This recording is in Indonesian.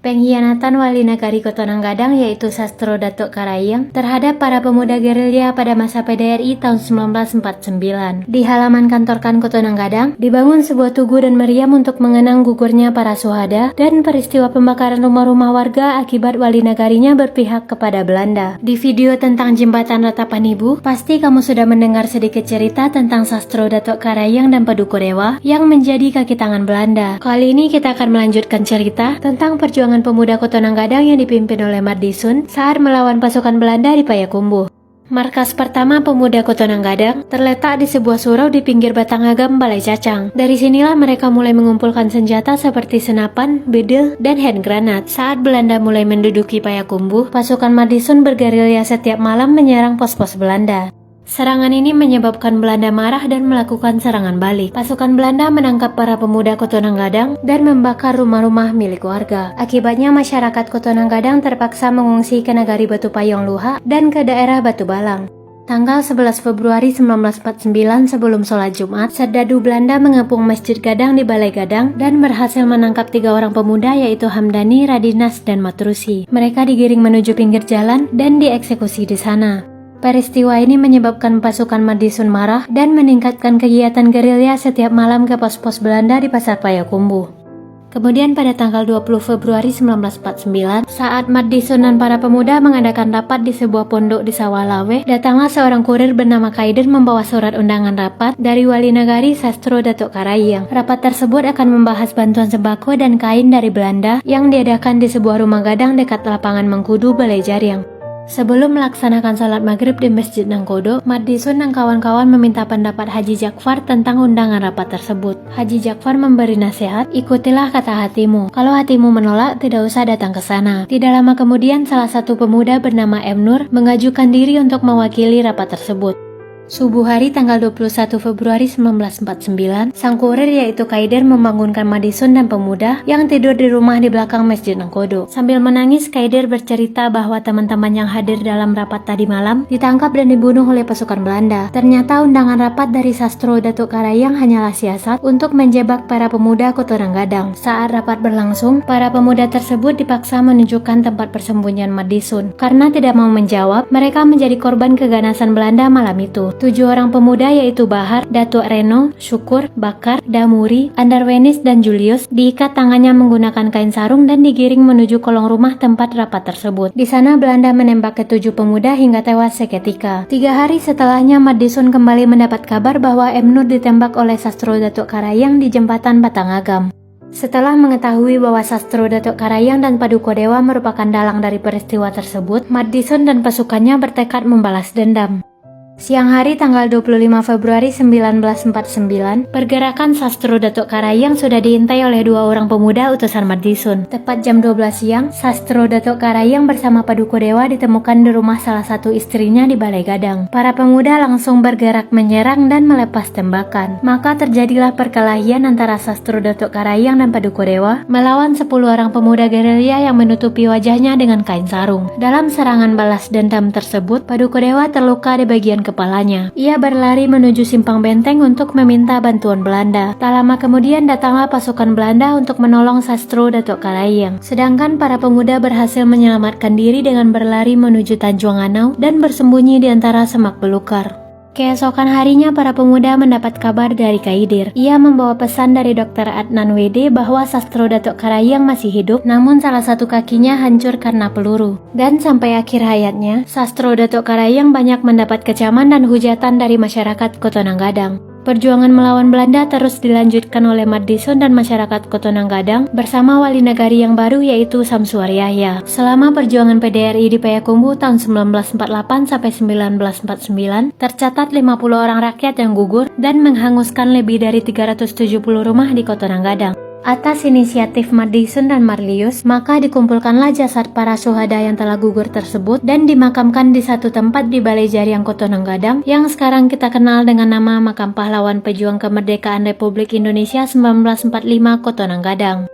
Pengkhianatan wali negari Kota Nanggadang yaitu Sastro Datuk Karayang terhadap para pemuda gerilya pada masa PDRI tahun 1949. Di halaman kantor Kota Nanggadang dibangun sebuah tugu dan meriam untuk mengenang gugurnya para syuhada dan peristiwa pembakaran rumah-rumah warga akibat wali negarinya berpihak kepada Belanda. Di video tentang jembatan Ratapan Ibu, pasti kamu sudah mendengar sedikit cerita tentang Sastro Datuk Karayang dan Padukudewa yang menjadi kaki tangan Belanda. Kali ini kita akan melanjutkan cerita tentang perjuangan pemuda Kota Nanggadang yang dipimpin oleh Mardisun saat melawan pasukan Belanda di Payakumbuh. Markas pertama pemuda Kota Nanggadang terletak di sebuah surau di pinggir Batang Agam, Balai Cacang. Dari sinilah mereka mulai mengumpulkan senjata seperti senapan, bedil, dan hand granat. Saat Belanda mulai menduduki Payakumbuh, pasukan Mardisun bergerilya setiap malam menyerang pos-pos Belanda. Serangan ini menyebabkan Belanda marah dan melakukan serangan balik. Pasukan Belanda menangkap para pemuda Kota Nanggadang dan membakar rumah-rumah milik warga. Akibatnya masyarakat Kota Nanggadang terpaksa mengungsi ke Nagari Batu Payong Luha dan ke daerah Batu Balang. Tanggal 11 Februari 1949 sebelum sholat Jumat, serdadu Belanda mengepung Masjid Gadang di Balai Gadang dan berhasil menangkap 3 orang pemuda yaitu Hamdani, Radinas, dan Matrusi. Mereka digiring menuju pinggir jalan dan dieksekusi di sana. Peristiwa ini menyebabkan pasukan Mardisun marah dan meningkatkan kegiatan gerilya setiap malam ke pos-pos Belanda di Pasar Payakumbuh. Kemudian pada tanggal 20 Februari 1949, saat Mardisun dan para pemuda mengadakan rapat di sebuah pondok di Sawalawe, datanglah seorang kurir bernama Kaider membawa surat undangan rapat dari wali negari Sastro Datuk Karayang. Rapat tersebut akan membahas bantuan sembako dan kain dari Belanda yang diadakan di sebuah rumah gadang dekat lapangan Mengkudu, Balai Jariang. Sebelum melaksanakan salat maghrib di Masjid Nangkodo, Mardisun dan kawan-kawan meminta pendapat Haji Jakfar tentang undangan rapat tersebut. Haji Jakfar memberi nasihat, ikutilah kata hatimu. Kalau hatimu menolak, tidak usah datang ke sana. Tidak lama kemudian, salah satu pemuda bernama M. Nur mengajukan diri untuk mewakili rapat tersebut. Subuh hari tanggal 21 Februari 1949, sang kurir yaitu Kaider membangunkan Mardisun dan pemuda yang tidur di rumah di belakang Masjid Nangkodo. Sambil menangis, Kaider bercerita bahwa teman-teman yang hadir dalam rapat tadi malam ditangkap dan dibunuh oleh pasukan Belanda. Ternyata undangan rapat dari Sastro Datuk Karayang hanyalah siasat untuk menjebak para pemuda Kota Nanggadang. Saat rapat berlangsung, para pemuda tersebut dipaksa menunjukkan tempat persembunyian Mardisun. Karena tidak mau menjawab, mereka menjadi korban keganasan Belanda malam itu. 7 orang pemuda yaitu Bahar, Datuk Reno, Syukur, Bakar, Damuri, Andarwenis, dan Julius diikat tangannya menggunakan kain sarung dan digiring menuju kolong rumah tempat rapat tersebut. Di sana Belanda menembak ke-7 pemuda hingga tewas seketika. 3 hari setelahnya Mardisun kembali mendapat kabar bahwa M. Nur ditembak oleh Sastro Datuk Karayang di jembatan Batang Agam. Setelah mengetahui bahwa Sastro Datuk Karayang dan Padukudewa merupakan dalang dari peristiwa tersebut, Mardisun dan pasukannya bertekad membalas dendam. Siang hari tanggal 25 Februari 1949, pergerakan Sastro Datuk Karayang sudah diintai oleh 2 orang pemuda utusan Mardisun. Tepat jam 12 siang, Sastro Datuk Karayang bersama Padukudewa ditemukan di rumah salah satu istrinya di Balai Gadang. Para pemuda langsung bergerak menyerang dan melepas tembakan. Maka terjadilah perkelahian antara Sastro Datuk Karayang dan Padukudewa melawan 10 orang pemuda gerilya yang menutupi wajahnya dengan kain sarung. Dalam serangan balas dendam tersebut, Padukudewa terluka di bagian kepalanya. Ia berlari menuju simpang benteng untuk meminta bantuan Belanda. Tak lama kemudian datanglah pasukan Belanda untuk menolong Sastro Datuk Karayang. Sedangkan para pemuda berhasil menyelamatkan diri dengan berlari menuju Tanjung Anau dan bersembunyi di antara semak belukar. Keesokan harinya para pemuda mendapat kabar dari Kaidir. Ia membawa pesan dari Dr. Adnan WD bahwa Sastro Datuk Karayang masih hidup, namun salah satu kakinya hancur karena peluru. Dan sampai akhir hayatnya, Sastro Datuk Karayang banyak mendapat kecaman dan hujatan dari masyarakat Kota Nanggadang. Perjuangan melawan Belanda terus dilanjutkan oleh Mardisun dan masyarakat Kota Nanggadang bersama wali negari yang baru yaitu Samsuar Yahya. Selama perjuangan PDRI di Payakumbuh tahun 1948 sampai 1949, tercatat 50 orang rakyat yang gugur dan menghanguskan lebih dari 370 rumah di Kota Nanggadang. Atas inisiatif Mardisun dan Marlius, maka dikumpulkanlah jasad para syuhada yang telah gugur tersebut dan dimakamkan di satu tempat di Balai Jariang Kota Nanggadang yang sekarang kita kenal dengan nama Makam Pahlawan Pejuang Kemerdekaan Republik Indonesia 1945 Kota Nanggadang.